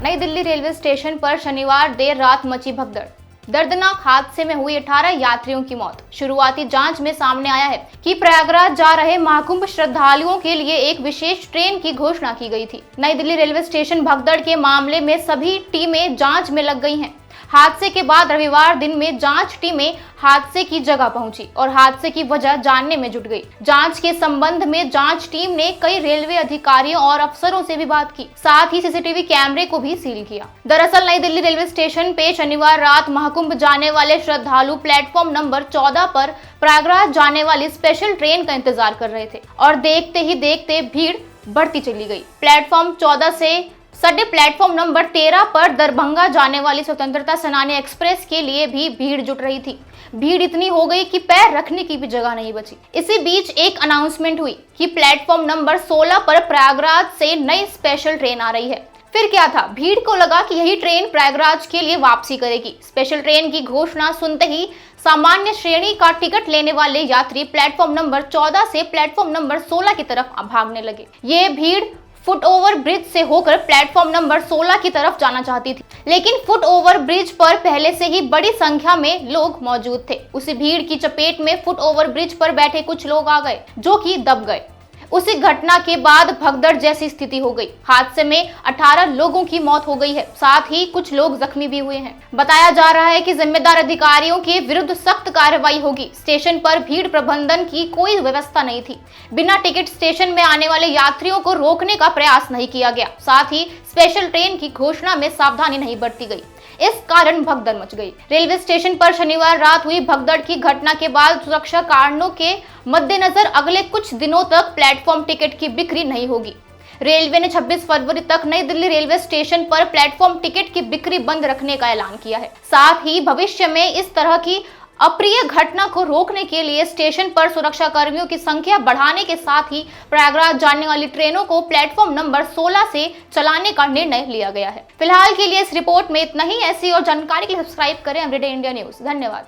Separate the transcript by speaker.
Speaker 1: नई Delhi railway station पर शनिवार देर रात मची भगदड़। दर्दनाक हादसे में हुई 18 यात्रियों की मौत। शुरुआती जांच में सामने आया है कि प्रयागराज जा रहे महाकुंभ श्रद्धालुओं के लिए एक विशेष ट्रेन की घोषणा की गई थी। नई दिल्ली रेलवे स्टेशन भगदड़ के मामले में सभी टीमें जांच में लग गई हैं। हादसे के बाद रविवार दिन में जांच टीमें हादसे की जगह पहुंची और हादसे की वजह जानने में जुट गई। जांच के संबंध में जांच टीम ने कई रेलवे अधिकारियों और अफसरों से भी बात की, साथ ही सीसीटीवी कैमरे को भी सील किया। दरअसल नई दिल्ली रेलवे स्टेशन पे शनिवार रात महाकुंभ जाने वाले श्रद्धालु प्लेटफॉर्म नंबर 14 पर प्रयागराज जाने वाली स्पेशल ट्रेन का इंतजार कर रहे थे और देखते ही देखते भीड़ बढ़ती चली गई। प्लेटफॉर्म 14 से सटे प्लेटफॉर्म नंबर 13 पर दरभंगा जाने वाली स्वतंत्रता सेनानी एक्सप्रेस के लिए भी भीड़ जुट रही थी। भीड़ इतनी हो गई कि पैर रखने की भी जगह नहीं बची। इसी बीच एक अनाउंसमेंट हुई कि प्लेटफॉर्म नंबर 16 पर प्रयागराज से नई स्पेशल ट्रेन आ रही है। फिर क्या था, भीड़ को लगा कि यही ट्रेन प्रयागराज के लिए वापसी करेगी। स्पेशल ट्रेन की घोषणा सुनते ही सामान्य श्रेणी का टिकट लेने वाले यात्री प्लेटफॉर्म नंबर 14 से प्लेटफॉर्म नंबर 16 की तरफ भागने लगे। ये भीड़ फुट ओवर ब्रिज से होकर प्लेटफॉर्म नंबर 16 की तरफ जाना चाहती थी, लेकिन फुट ओवर ब्रिज पर पहले से ही बड़ी संख्या में लोग मौजूद थे। उसी भीड़ की चपेट में फुट ओवर ब्रिज पर बैठे कुछ लोग आ गए जो कि दब गए। उसी घटना के बाद भगदड़ जैसी स्थिति हो गई। हादसे में 18 लोगों की मौत हो गई है, साथ ही कुछ लोग जख्मी भी हुए हैं। बताया जा रहा है कि जिम्मेदार अधिकारियों के विरुद्ध सख्त कार्रवाई होगी। स्टेशन पर भीड़ प्रबंधन की कोई व्यवस्था नहीं थी। बिना टिकट स्टेशन में आने वाले यात्रियों को रोकने का प्रयास नहीं किया गया। साथ ही स्पेशल ट्रेन की घोषणा में सावधानी नहीं बरती गई। इस कारण भगदड़ मच गई। रेलवे स्टेशन पर शनिवार रात हुई भगदड़ की घटना के बाद सुरक्षा कारणों के मद्देनजर अगले कुछ दिनों तक प्लेटफॉर्म टिकट की बिक्री नहीं होगी। रेलवे ने 26 फरवरी तक नई दिल्ली रेलवे स्टेशन पर प्लेटफॉर्म टिकट की बिक्री बंद रखने का ऐलान किया है। साथ ही भविष्य में इस तरह की अप्रिय घटना को रोकने के लिए स्टेशन पर सुरक्षा कर्मियों की संख्या बढ़ाने के साथ ही प्रयागराज जाने वाली ट्रेनों को प्लेटफॉर्म नंबर 16 से चलाने का निर्णय लिया गया है। फिलहाल के लिए इस रिपोर्ट में इतना ही। ऐसी और जानकारी के लिए सब्सक्राइब करें एवरीडे इंडिया न्यूज। धन्यवाद।